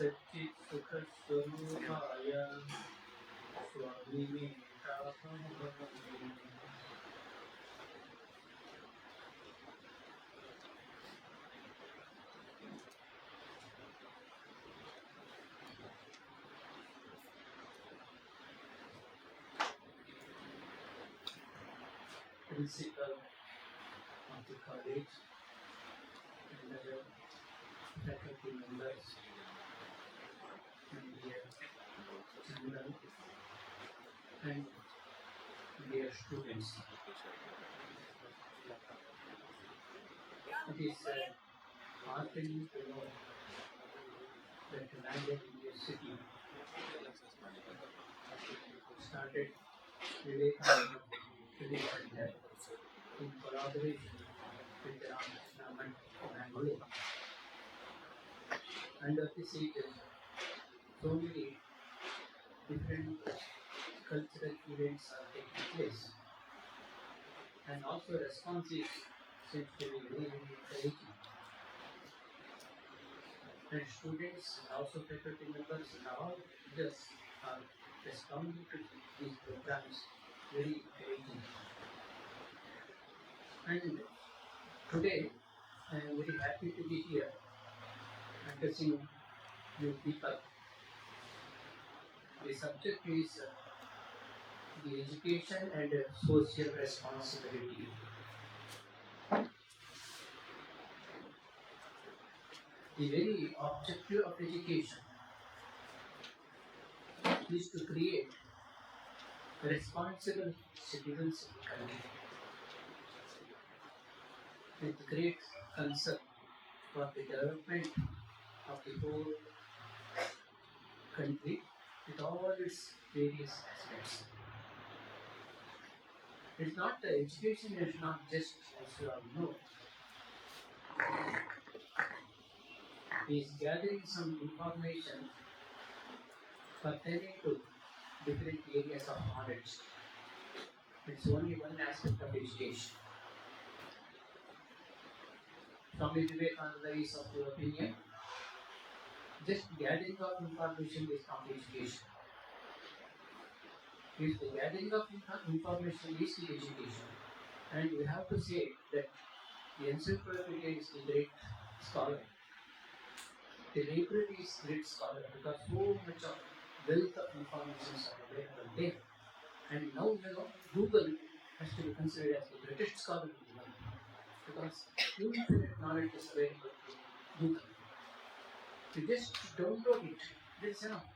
सच्चित् सुख स्वरूपाय स्वामी principal of the college and other faculty members and dear children and dear students. It is heartening to know that London University started Viveka in collaboration with the Ramakrishna Under this ages, so many different cultural events are taking place, and also responses seems to be very encouraging. And students and also faculty members and all just are responding to these programs very encouraging. And today I am very happy to be here addressing you people. The subject is the education and social responsibility. The very objective of education is to create responsible citizens of the country with great concern for the development of the whole country with all its various aspects. It's not the education is not just, as you all know, is gathering some information pertaining to different areas of knowledge. It's only one aspect of education. Swami Viveka is of your opinion, just gathering of information is not education. If the gathering of information is the education, and we have to say that the encyclopedia is the great scholar. The library is great scholar because so much of wealth of information are available there. And now Google has to be considered as the greatest scholar in the world because infinite knowledge is available to Google. You just download it. That's enough.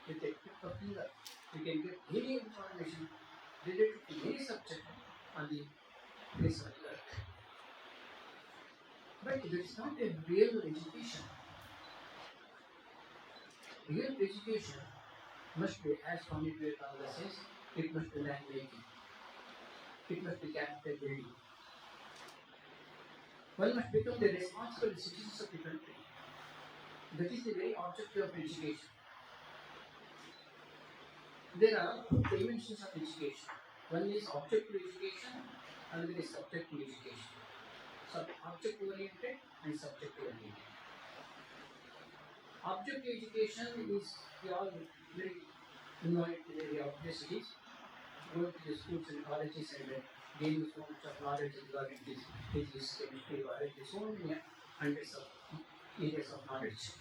With a click of finger, you can get any information related to any subject on the face of the earth. But it is not a real education. Real education must be, as Swami Viveka says, it must be land making. It must be capital building. One must become the responsible citizens of the country. That is the very objective of education. There are two dimensions of education. One is objective education, another is subjective education. Object oriented and subject oriented. Objective education is we all very involved in the area of studies, going to the schools and colleges and gaining so much of knowledge regarding this physics, chemistry, biology, so many hundreds of areas of knowledge.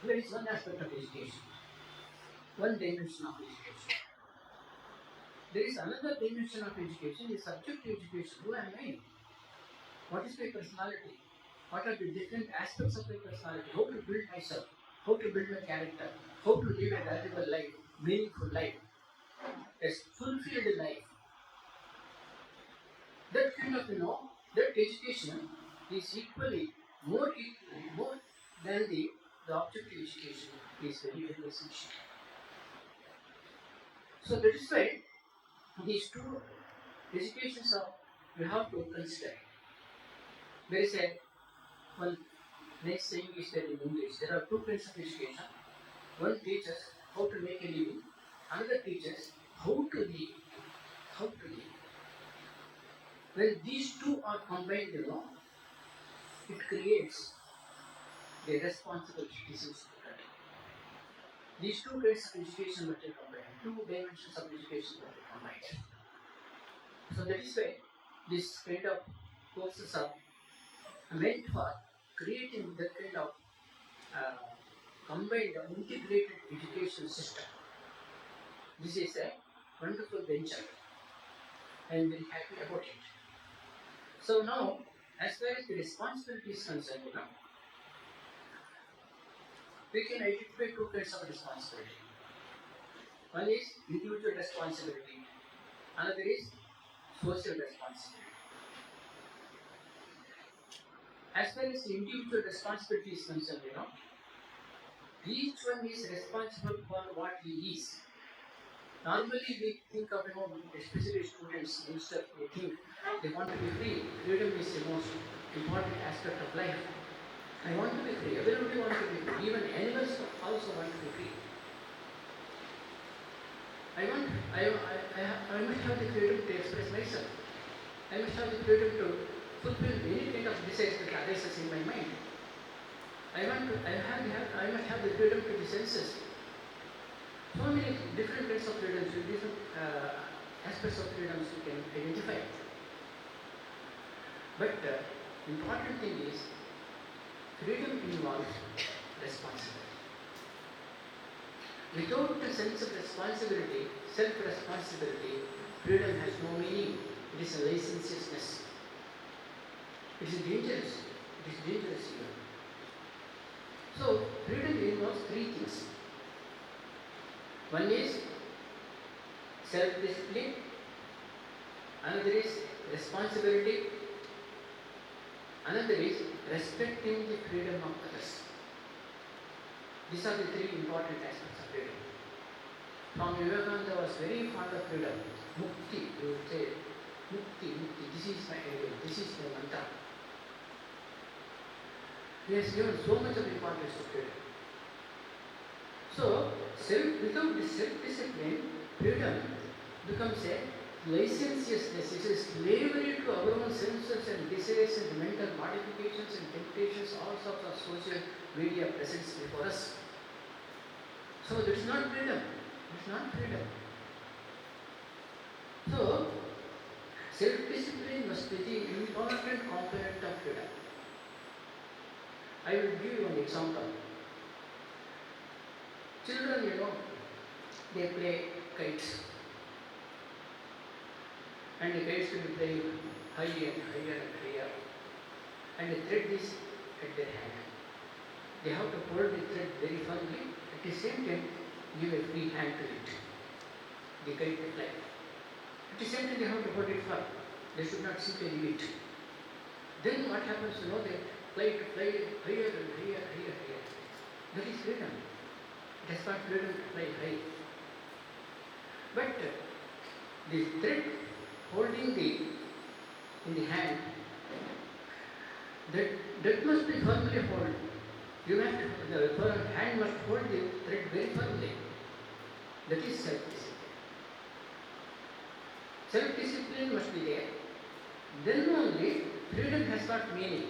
There is one aspect of education, one dimension of education. There is another dimension of education, is subjective education. Who am I? What is my personality? What are the different aspects of my personality? How to build myself? How to build my character? How to live a valuable life, meaningful life, a fulfilled life? That kind of, that education is equally, more than the objective education is very, very essential. So that is why these two educations we have to consider. There is one next saying is that in English, there are two kinds of education. One teaches how to make a living, another teaches how to live. How to live. When these two are combined, it creates the responsible citizens of the country. These two kinds of education were combined, two dimensions of education were combined. So that is why this kind of courses are meant for creating that kind of combined, integrated education system. This is a wonderful venture. I am very happy about it. So now, as far as the responsibility is concerned, we can identify two kinds of responsibility. One is individual responsibility, another is social responsibility. As far as the individual responsibility is concerned, each one is responsible for what he is. Normally we think of, especially students, instead they think they want to be free. Freedom is the most important aspect of life. I want to be free. Everybody wants to be free. Even animals also want to be free. I must have the freedom to express myself. I must have the freedom to fulfill any kind of desires that arises in my mind. I must have the freedom to the senses. So many different kinds of freedoms, different aspects of freedoms you can identify. But important thing is, freedom involves responsibility. Without a sense of responsibility, self-responsibility, freedom has no meaning. It is a licentiousness. It is dangerous. It is dangerous even. So, freedom involves three things. One is self-discipline, another is responsibility, another is respecting the freedom of others. These are the three important aspects of freedom. Swami Viveka was very fond of freedom. Mukti, he would say, Mukti, this is my ideal, this is my mantra. He has given so much of importance to freedom. So, without the self-discipline, freedom becomes a licentiousness. It is slavery to our own senses and desires and mental modifications and temptations, all sorts of social media presents before us. So, that is not freedom. It is not freedom. So, self-discipline must be the important component of freedom. I will give you an example. Children, they play kites. And the kites will be playing higher and higher and higher. And the thread is at their hand. They have to hold the thread very firmly. At the same time, give a free hand to it. The kite will fly. At the same time, they have to hold it firm. They should not simply leave it. Then what happens, they fly higher and higher, higher, higher. That is freedom. It has got freedom to fly high. But the thread holding in the hand, that must be firmly held. The hand must hold the thread very firmly. That is self-discipline. Self-discipline must be there. Then only freedom has got meaning.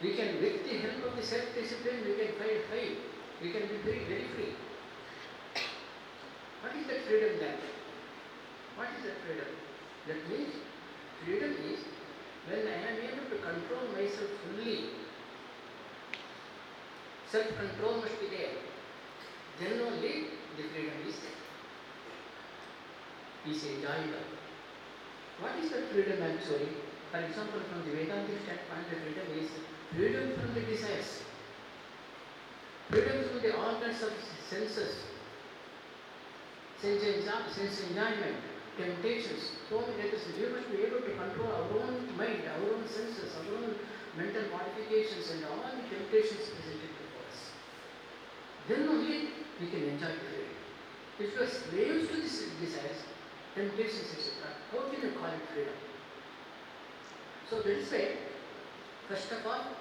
We can, with the help of the self-discipline, we can fly high. We can be very, very free. What is that freedom then? What is that freedom? That means freedom is when I am able to control myself fully. Self-control must be there. Then only the freedom is there. He is enjoyable. What is that freedom actually? For example, from the Vedantic standpoint, the freedom is freedom from the desires. Freedom from the organs of senses, sense enjoyment, temptations, so many others. We must be able to control our own mind, our own senses, our own mental modifications and all the temptations presented before us. Then only we can enjoy the freedom. If you are slaves to these desires, temptations, etc., how can you call it freedom? So that is why, first of all,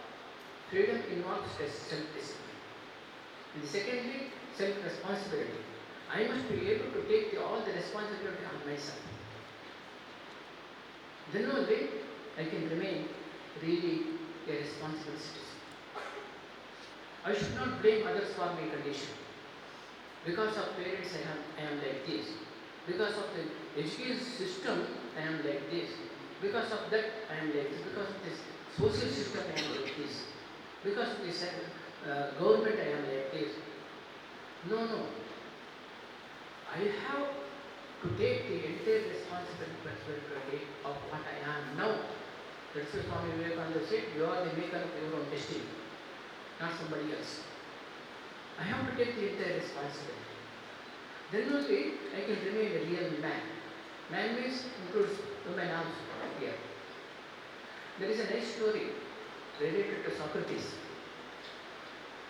freedom involves self-discipline. And secondly, self-responsibility. I must be able to take all the responsibility on myself. Then only I can remain really a responsible citizen. I should not blame others for my condition. Because of parents, I am like this. Because of the education system, I am like this. Because of that, I am like this. Because of this social system, I am like this. Because of this government, I am like this. No, no. I have to take the entire responsibility of what I am now. That's why Swami Viveka said, you are the maker of your own destiny, not somebody else. I have to take the entire responsibility. Then only I can remain a real man. Man means includes women also here. There is a nice story related to Socrates.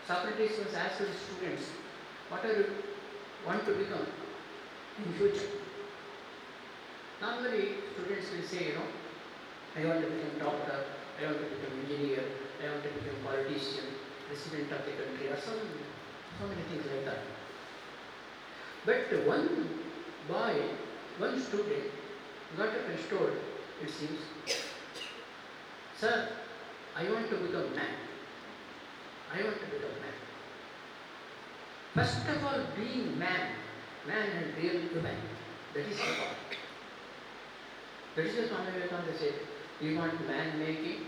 Socrates was asked his students, what do you want to become in future? Normally students will say, I want to become doctor, I want to become engineer, I want to become politician, president of the country, or so many things like that. But one boy, one student got up and told, it seems, sir, I want to become man. I want to become man. First of all, being man and real human, that is the point. That is what Swami Vivekananda said. We want man making,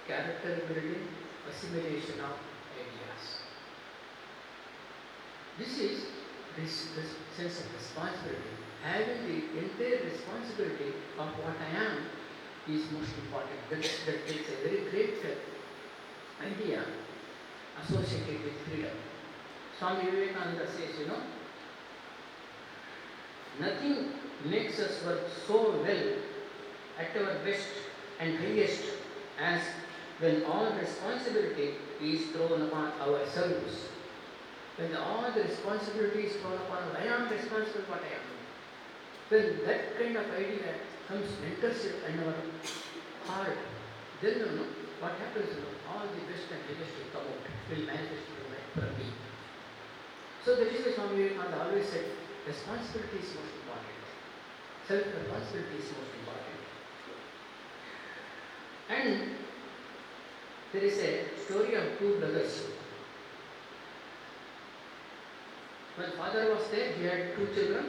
character building, assimilation of ideas. This is this sense of responsibility. Having the entire responsibility of what I am is most important. That is a very great idea associated with freedom. Swami Vivekananda says, nothing makes us work so well at our best and highest as when all responsibility is thrown upon our service. When all the responsibility is thrown upon us, I am responsible for what I am. When that kind of idea enters in our heart, then what happens, all the best and highest will come out, will manifest from me. So that is why Swami Vivekananda always said, responsibility is most important. Self-responsibility is most important. And there is a story of two brothers. When father was there, he had two children.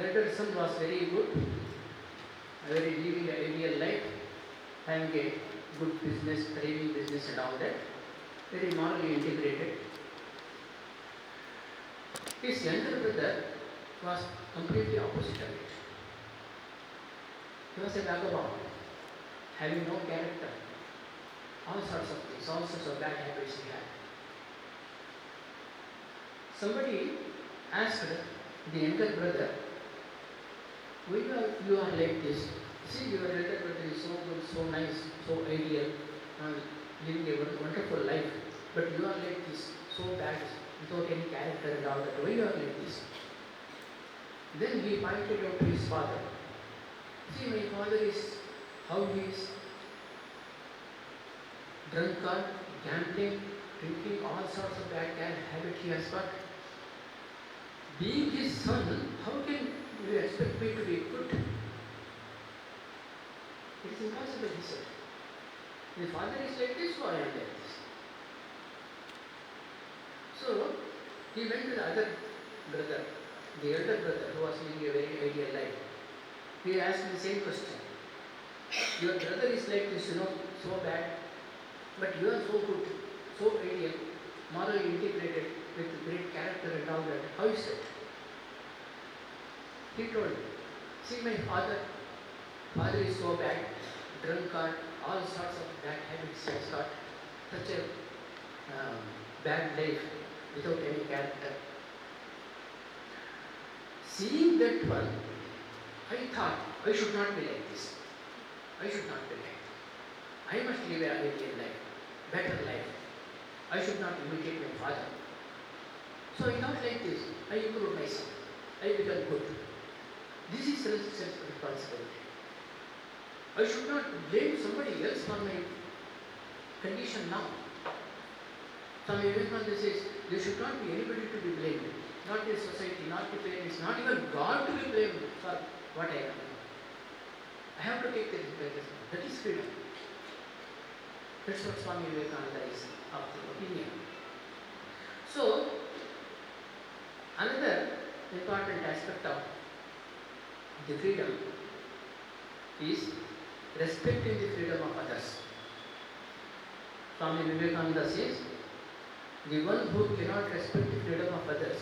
Elder son was very good, living an ideal life, having a good business, thriving business and all that, very morally integrated. His younger brother was completely opposite of it. He was a vagabond, having no character, all sorts of things, all sorts of bad habits he had. Somebody asked the younger brother, why you are like this? See, your elder brother is so good, so nice, so ideal, living a wonderful life, but you are like this, so bad, without any character and all that. Why you are like this? Then he pointed out to his father. See, my father is how he is drunkard, gambling, drinking, all sorts of bad habit he has got. Being his son, how can you expect me to be good? It is impossible, he said. My father is like this, so I am like this. So, he went to the other brother, the elder brother, who was living a very ideal life. He asked the same question. Your brother is like this, so bad, but you are so good, so ideal, morally integrated, with great character and all that. How is it? He told me, see, my father is so bad, drunkard, all sorts of bad habits he has got, such a bad life without any character. Seeing that one, I thought I should not be like this. I should not be like this. I must live an ideal life, better life. I should not imitate my father. So I thought like this. I improved myself. I become good. This is self-responsibility. I should not blame somebody else for my condition now. Swami Vivekananda says there should not be anybody to be blamed. Not the society, not the parents, not even God to be blamed for what I am. I have to take the responsibility. That is freedom. That's what Swami Vivekananda is of the opinion. So, another important aspect of the freedom is respecting the freedom of others. Swami Vivekananda says, the one who cannot respect the freedom of others,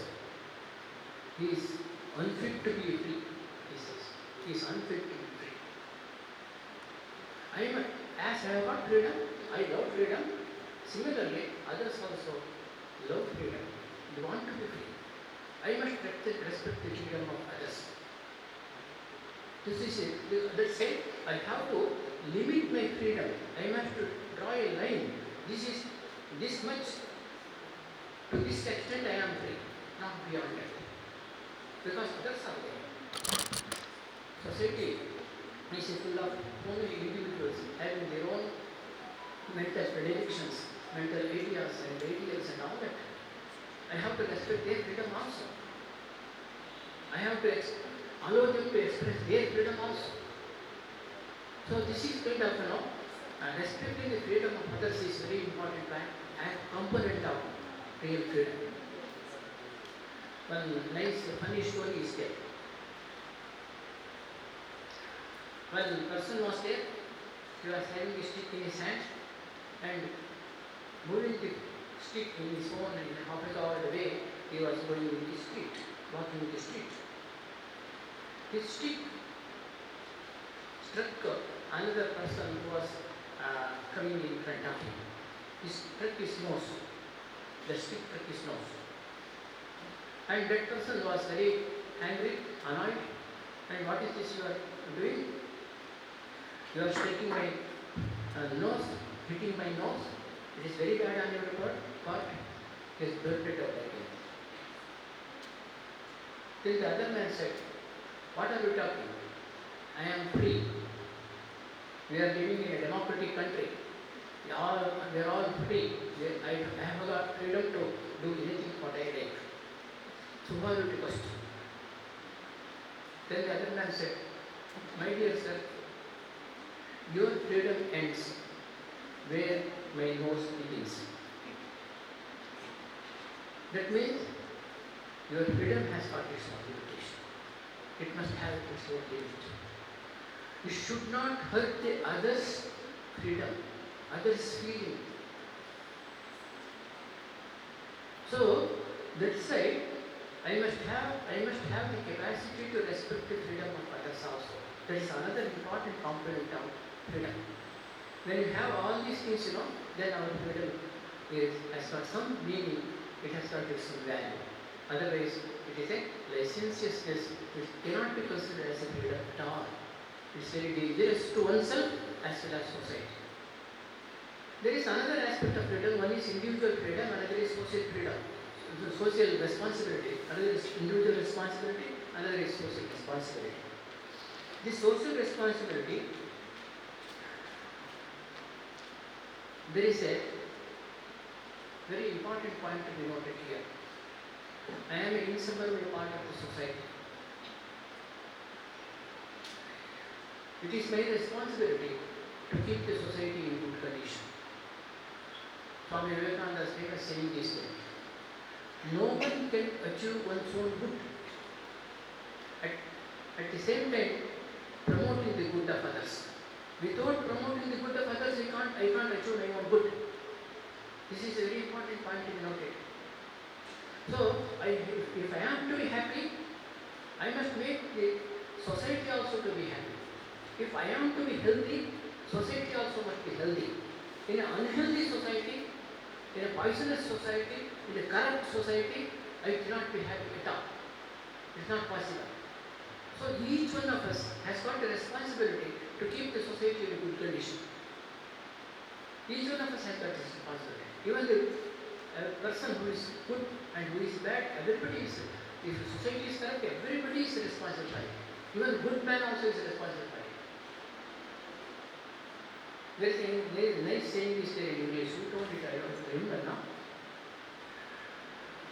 he is unfit to be free, he says. He is unfit to be free. As I have got freedom, I love freedom. Similarly, others also love freedom. They want to be free. I must respect the freedom of others. This is it. Let's say I have to limit my freedom. I must draw a line. This is this much. To this extent I am free, not beyond that. Because others are there. Society is full of so many individuals having their own mental predilections, mental ideas and ideals and all that. I have to respect their freedom also. I have to allow them to express their freedom also. So this is kind of, respecting the freedom of others is very important component of real freedom. One nice funny story is there. One person was there, he was having a stick in his hand and moving the stick in his own and half an hour away, he was going in the street, walking in the street. His stick struck another person who was coming in front of him. He struck his nose. The stick struck his nose. And that person was very angry, annoyed. And what is this you are doing? You are striking my nose, hitting my nose. It is very bad on your part. He has blurted out again. Then the other man said, what are you talking? I am free. We are living in a democratic country. We are all free. I have got freedom to do anything what I like. So why would you question? Then the other man said, my dear sir, your freedom ends where my nose begins. That means your freedom has got its own limitation. It must have its own limit. You should not hurt the other's freedom, other's feeling. So that's why I must have the capacity to respect the freedom of others also. That is another important component of freedom. When you have all these things, then our freedom has got some meaning, it has got some value. Otherwise, it is a licentiousness which cannot be considered as a freedom at all. It is very dangerous to oneself as well as society. There is another aspect of freedom. One is individual freedom, another is social freedom. Social responsibility, another is individual responsibility, another is social responsibility. This social responsibility, there is a very important point to be noted here. I am an inseparable part of the society. It is my responsibility to keep the society in good condition. Swami Vivekananda's famous saying is that no one can achieve one's own good. At the same time, promoting the good of others. Without promoting the good of others, I can't achieve my own good. This is a very important point to be noted. So, if I am to be happy, I must make the society also to be happy. If I am to be healthy, society also must be healthy. In an unhealthy society, in a poisonous society, in a corrupt society, I cannot be happy at all. It is not possible. So each one of us has got a responsibility to keep the society in a good condition. Each one of us has got this responsibility. Even the person who is good and who is bad, everybody is, if the society is corrupt, everybody is responsible for it. Even good man also is responsible for it. There is a nice saying is there in English, who told it, I don't remember now.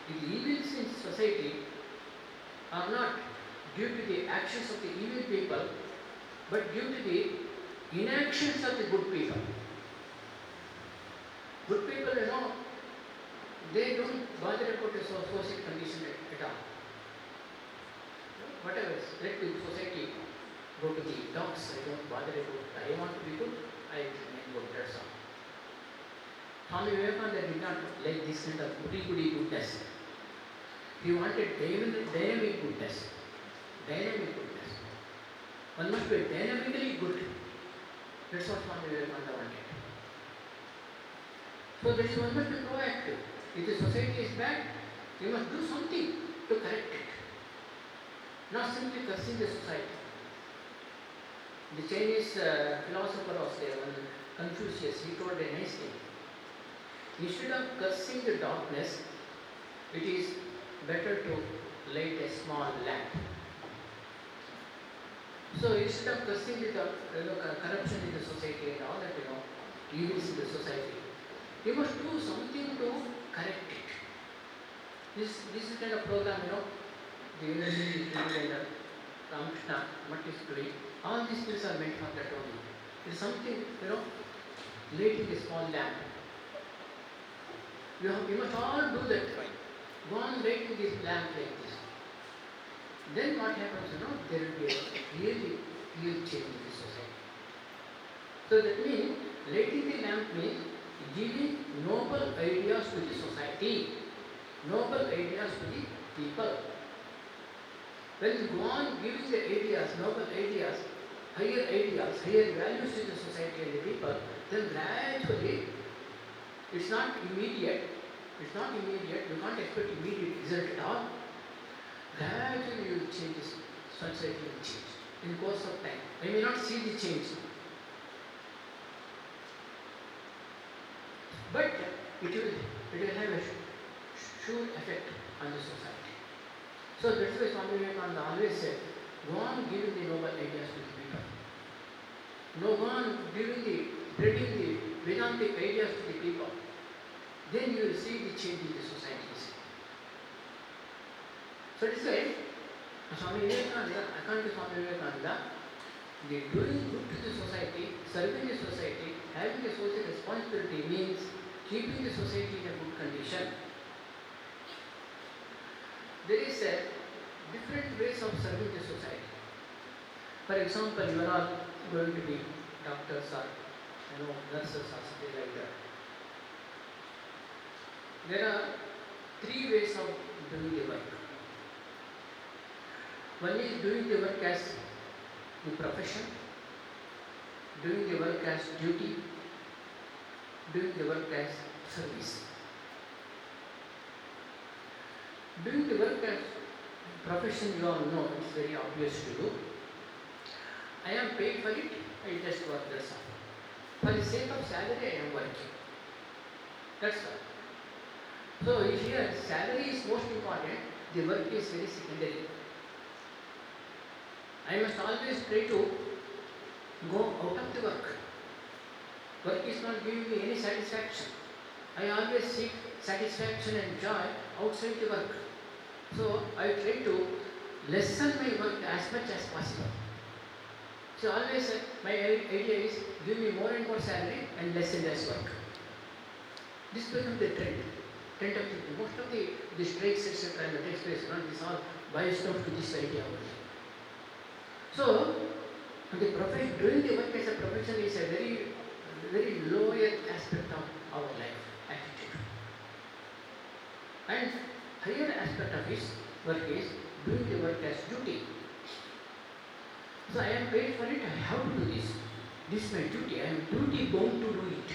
The evils in society are not due to the actions of the evil people, but due to the inactions of the good people. Good people, they don't bother about the social condition at all. Whatever, let the society go to the dogs, I don't bother about. I want to be good, I remain good, that's all. Swami Vivekananda did not like this kind of goody-goody goodness. He wanted dynamic goodness. Dynamic goodness. One must be dynamically good. That's what Swami Vivekananda wanted. So that is one must be proactive. If the society is bad, you must do something to correct it. Not simply cursing the society. The Chinese philosopher was there, one Confucius, he told a nice thing. Instead of cursing the darkness, it is better to light a small lamp. So instead of cursing the corruption in the society and all that, evils in the society, you must do something to correct it. This is kind of program, the University and Ramakrishna Mutt is doing. All these things are meant for that only. It is something, lighting a small lamp. You must all do that. Go on lighting this lamp like this. Then what happens, there will be a really real change in the society. So that means, lighting the lamp means giving noble ideas to the society, noble ideas to the people. When you go on giving the ideas, noble ideas, higher values to the society and the people, then gradually, it's not immediate, you can't expect immediate result at all. Gradually you will change this, society will change in course of time. I may not see the change, but it will have a sure effect on the society. So that's why Swami Vivekananda always said, go on giving the noble ideas to the people. No, go on spreading the Vedantic ideas to the people. Then you will see the change in the societies. So this way, Swami Vivekananda, according to Swami Vivekananda, the doing good to the society, serving the society, having a social responsibility means keeping the society in a good condition. There is different ways of serving the society. For example, you are all going to be doctors or nurses or something like that. There are three ways of doing the work. One is doing the work as the profession, doing the work as duty, doing the work as service. Doing the work as profession, you all know, it's very obvious to do. I am paid for it, I just work, that's all. For the sake of salary, I am working. That's all. So here, salary is most important, the work is very secondary. I must always try to go out of the work. Work is not giving me any satisfaction. I always seek satisfaction and joy outside the work. So I try to lessen my work as much as possible. So always my idea is give me more and more salary and less and less work. This becomes the trend. Most of the strikes, etc., and the takes place, this all biased out to this idea only. So, the profession, doing the work as a profession is a very lower aspect of our life, attitude. And higher aspect of his work is doing the work as duty. So I am paid for it, I have to do this. This is my duty, I am duty bound to do it.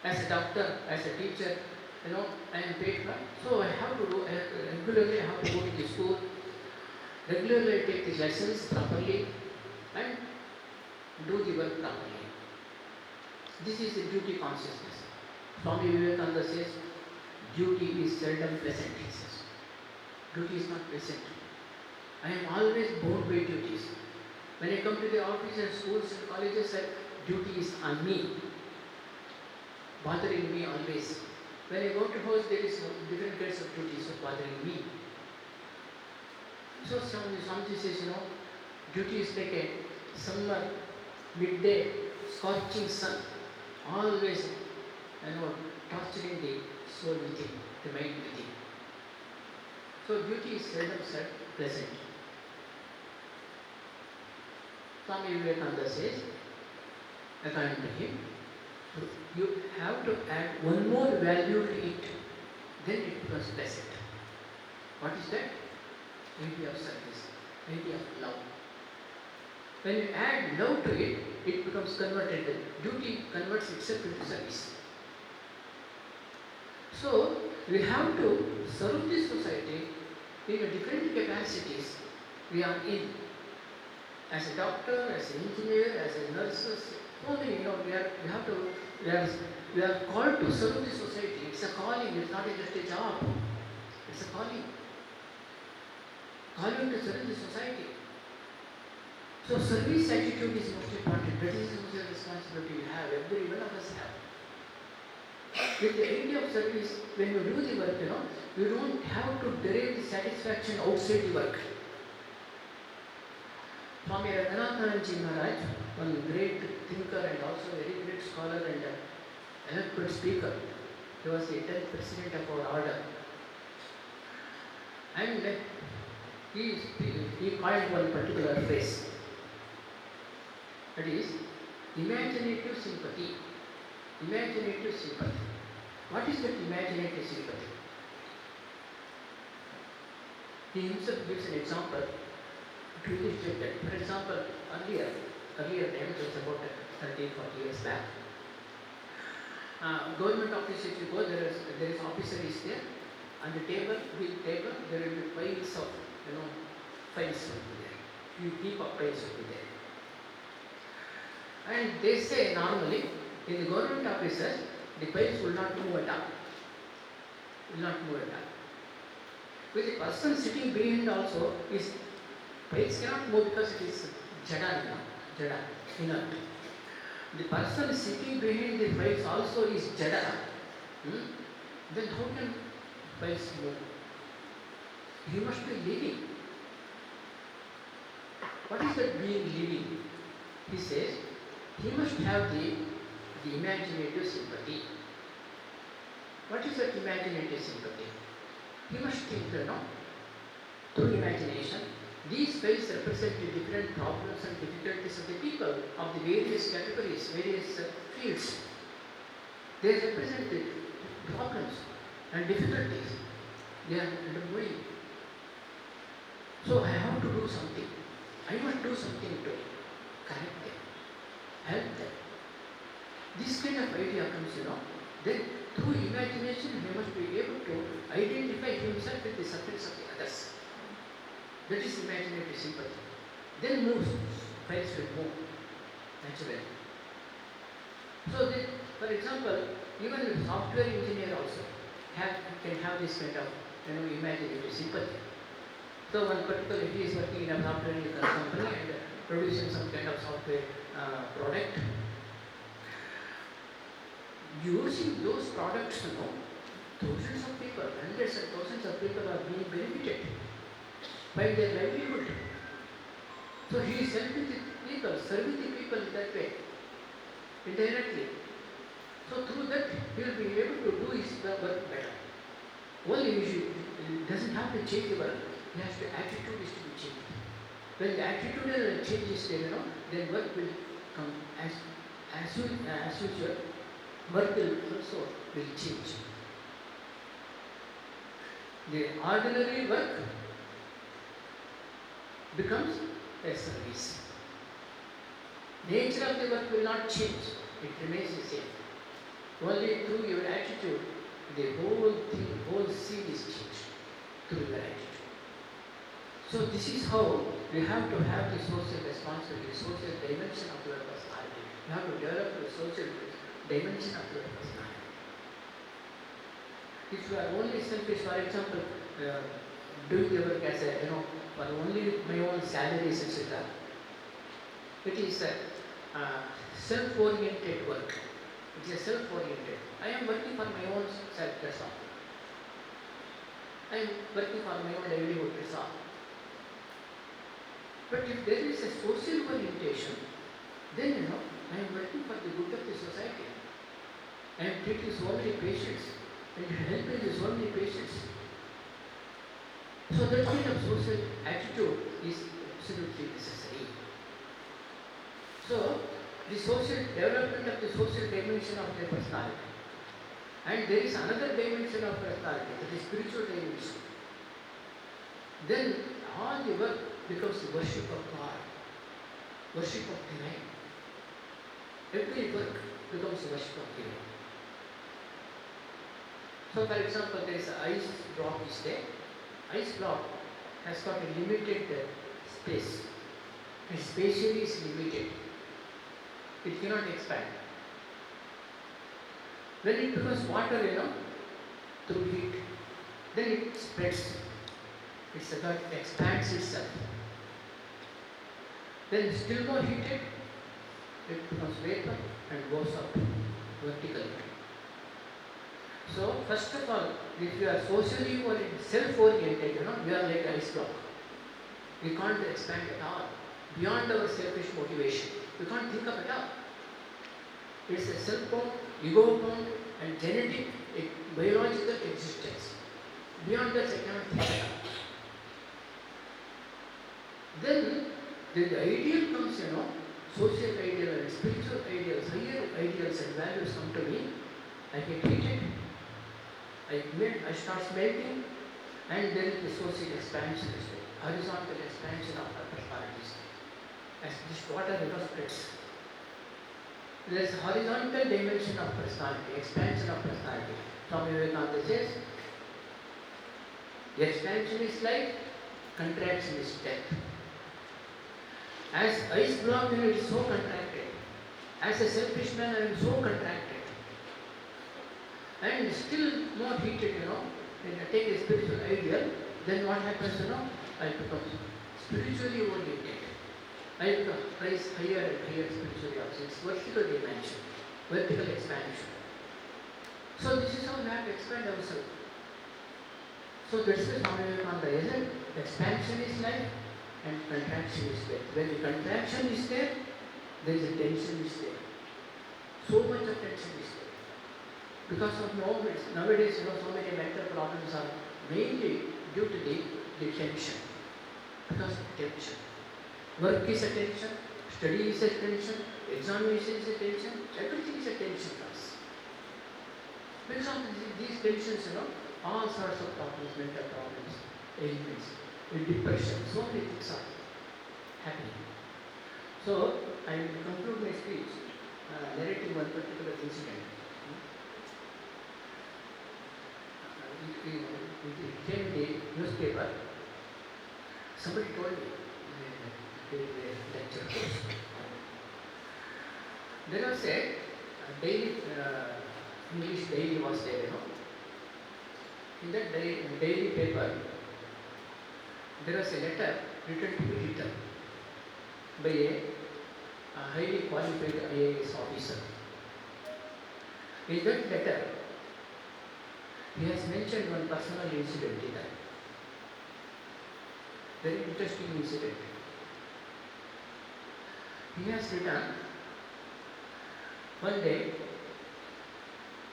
As a doctor, as a teacher, I am paid for it. So I have to do, regularly I have to go to the school, regularly take the lessons properly and do the work properly. This is the duty consciousness. Swami Vivekananda says, duty is seldom pleasant, he says. Duty is not pleasant. I am always bound by duties. When I come to the office and schools and colleges, duty is on me, bothering me always. When I go to house, there is different kinds of duties bothering me. So Swamiji says, duty is like a summer, midday, scorching sun. always, torturing the soul within, the mind within. So beauty is seldom said pleasant. Swami Vivekananda says, according to him, you have to add one more value to it, then it becomes pleasant. What is that? Beauty of service, beauty of love. When you add love to it, it becomes converted. Duty converts itself into service. So, we have to serve this society in the different capacities we are in. As a doctor, as an engineer, as a nurse, so many, we are called to serve the society. It's a calling, it's not just a job. It's a calling. Calling to serve the society. So service attitude is most important. That is the responsibility you have, every one of us have. With the idea of service, when you do the work, you don't have to derive the satisfaction outside the work. Swami Nityastanandaji Maharaj, one great thinker and also a very great scholar and eloquent speaker, he was the 10th president of our order. And he coined one particular phrase. That is, imaginative sympathy. Imaginative sympathy. What is that imaginative sympathy? He himself gives an example to illustrate that. For example, earlier time, it was about 30, 40 years back. Government office, if you go, there is officer is there. On the table, big table, there will be piles of, files will be there. You keep up piles will be there. And they say normally, in the government offices, the piles will not move at all. Will not move at all. With the person sitting behind also, his piles cannot move because it is jada, inert. The person sitting behind the piles also is jada. Then how can piles move? He must be living. What is that being living? He says, he must have the imaginative sympathy. What is that imaginative sympathy? He must think, through imagination, these files represent the different problems and difficulties of the people of the various categories, various fields. They represent the problems and difficulties they are undergoing. So I have to do something. I must do something to correct them, help them. This kind of idea comes, then through imagination he must be able to identify himself with the sufferings of the others. That is imaginative sympathy. Then moves, files will move naturally. So then, for example, even a software engineer also can have this kind of imaginative sympathy. So one particular, he is working in a software company and producing some kind of software product. Using those products, thousands of people, hundreds and thousands of people are being benefited by their livelihood. So he is helping the people, serving the people in that way, indirectly. So through that, he will be able to do his work better. Only he doesn't have to change the work, he has to, attitude is to be changed. When the attitudinal change is there, then work will come as usual, work will also change. The ordinary work becomes a service. Nature of the work will not change, it remains the same. Only through your attitude, the whole thing, whole scene is changed through your attitude. So this is how we have to have the social responsibility, social dimension of your personality. You have to develop the social dimension of your personality. If you are only selfish, for example, doing the work as a, for only my own salaries, etc. It is a self-oriented work. It is a self-oriented. I am working for my own self, that's all. I am working for my own livelihood, that's all. But if there is a social orientation, then I am working for the good of the society. I am treating so many patients and helping so many patients. So that kind of social attitude is absolutely necessary. So the social development of the social dimension of their personality. And there is another dimension of personality, that is spiritual dimension. Then all the work becomes worship of God, worship of divine. Every work becomes worship of divine. So for example, there is an ice block is there. Ice block has got a limited space. And spatially is limited. It cannot expand. When it becomes water, through heat, then it spreads. It's a God expands itself. Then still more heated, it becomes vapor and goes up vertically. So first of all, if you are socially or self-oriented, we are like ice block. We can't expand at all. Beyond our selfish motivation. We can't think of it all. It's a self-bound, ego-bound and genetic, biological existence. Beyond that, I cannot think at all. Then the ideal comes, social ideal and spiritual ideals, higher ideals and values come to me. I get heated, I start smelting, and then the social expansion is there, horizontal expansion of our personalities. As this water spreads, there is a horizontal dimension of personality, expansion of personality. Swami Viveka says, expansion is life, contraction is death. As ice block, it is so contracted. As a selfish man, I am so contracted. And still more heated, when I take a spiritual ideal, then what happens, I become spiritually oriented. I become rise higher and higher spiritually also. It's vertical dimension, vertical expansion. So this is how we have to expand ourselves. So that's the Swami Vivekananda, isn't it? Expansion is life and contraction is there. When the contraction is there is a tension is there. So much of tension is there. Because of nowadays, so many mental problems are mainly due to the tension. Because of tension. Work is a tension, study is a tension, examination is a tension, everything is a tension for us. Because of these tensions, all sorts of problems, mental problems, ailments, depression, so many things are happening. So, I will conclude my speech narrating one particular incident. It came in the newspaper. Somebody told me during the lecture course. There was a daily, English daily was there, In that daily paper, there was a letter written to the editor by a highly qualified IAS officer. In that letter, he has mentioned one personal incident in that. Very interesting incident. He has written, one day,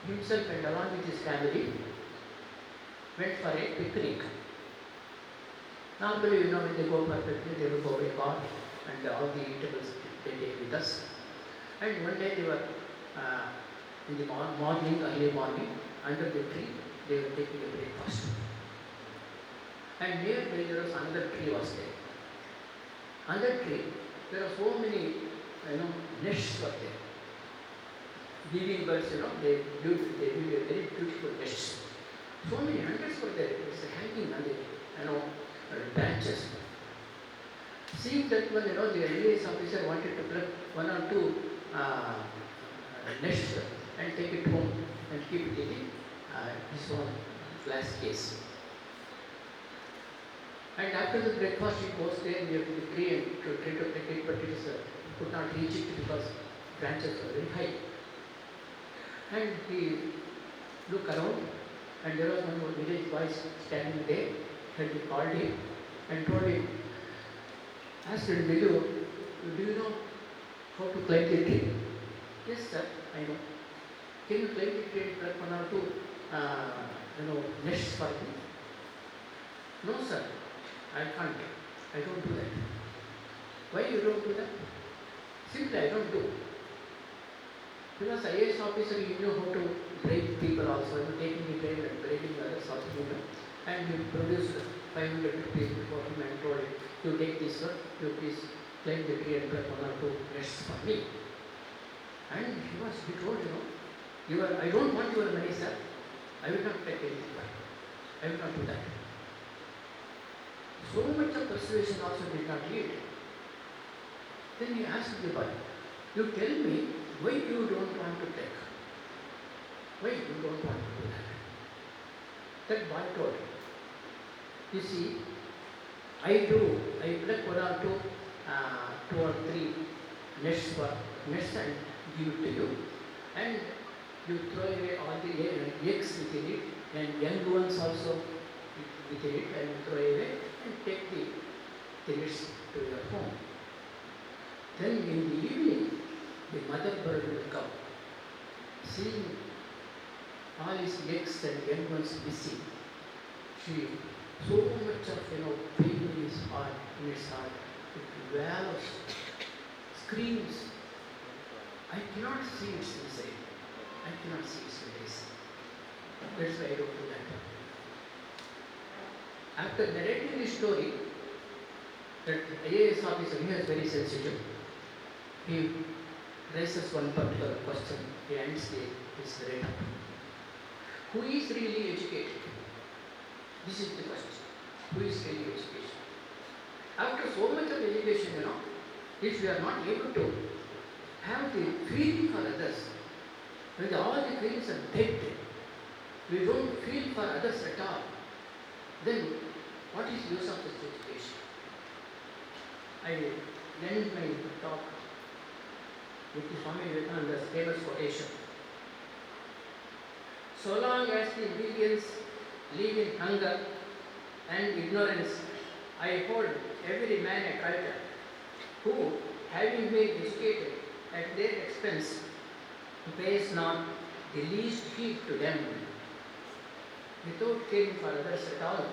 himself and along with his family went for a picnic. Normally, when they go for a picnic, they will go by car and all the eatables they take with us. And one day they were in the morning, early morning, under the tree, they were taking a breakfast. And nearby there was another tree was there. On that tree, there are so many, nests were there. Weaving birds, they build a very beautiful nests. So many hundreds were there. It's hanging on the, branches. Seeing that one, the IAS officer wanted to pluck one or two nests and take it home and keep it in his own glass case. And after the breakfast, he goes there near to the tree and to try to take it, but it is could not reach it because branches are very high. And he looked around, and there was one village boy standing there, and he called him and told him, asked him, do you know how to climb the tree? Yes, sir, I know. Can you claim the trade plus 1 or 2 nests for me? No, sir. I can't. I don't do that. Why you don't do that? Simply, I don't do. Because IAS officer, you know how to bribe people also, taking the train and bribing others also, and you produce 500 rupees before him and told him, you take this one, you please claim the tree and plus 1 or 2 nests for me. And he told, I don't want your money, sir. I will not take anything back. I will not do that. So much of persuasion also did not lead. Then he asked the boy, you tell me why you don't want to take? Why you don't want to do that? That boy told, you see, I pluck 1 or 2 or 3 nests and give it to you, and you throw away all the eggs within it and young ones also within it, and throw away and take the nests to your home. Then in the evening, the mother bird will come, seeing all his eggs and young ones missing. She so much of pain in his heart, it wails, screams. I cannot see its inside. I cannot see its face. That's why I don't do that. After narrating the story, that IAS officer, he is very sensitive. He raises one particular question. He ends his write-up. Who is really educated? This is the question. Who is really educated? After so much of education, if we are not able to have the feeling for others, when all the feelings are dead, we don't feel for others at all, then what is use of this education? I end my talk with the Swami Vivekananda's famous quotation. So long as the millions live in hunger and ignorance, I hold every man a culture who, having been educated at their expense, pays not the least heed to them, without caring for others at all,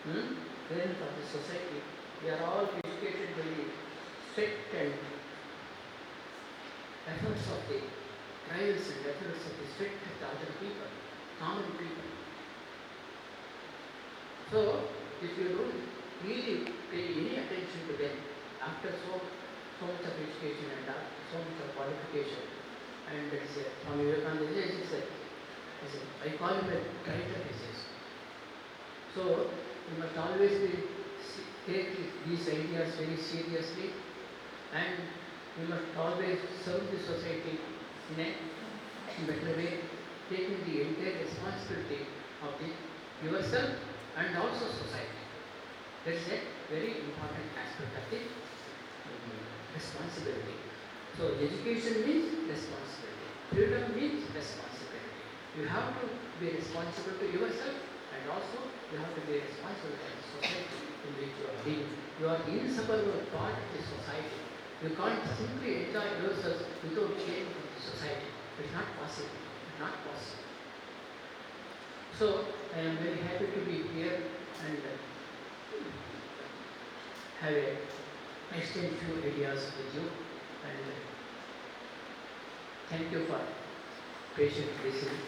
caring for the society. We are all educated by the sweat and efforts of the trials and efforts of the sweat of the other people, common people. So, if you don't really pay any attention to them, after so much of education and so much of qualification, and that is Swami Vivekananda says, I call him a writer, he says. So, you must always take these ideas very seriously, and you must always serve the society in a better way, taking the entire responsibility of yourself and also society. That is a very important aspect of the responsibility. So education means responsibility. Freedom means responsibility. You have to be responsible to yourself, and also you have to be responsible to the society in which you are living. You are an inseparable part of the society. You can't simply enjoy yourself without caring for the society. It's not possible. It's not possible. So I am very happy to be here and exchange few ideas with you, and thank you for patiently listening.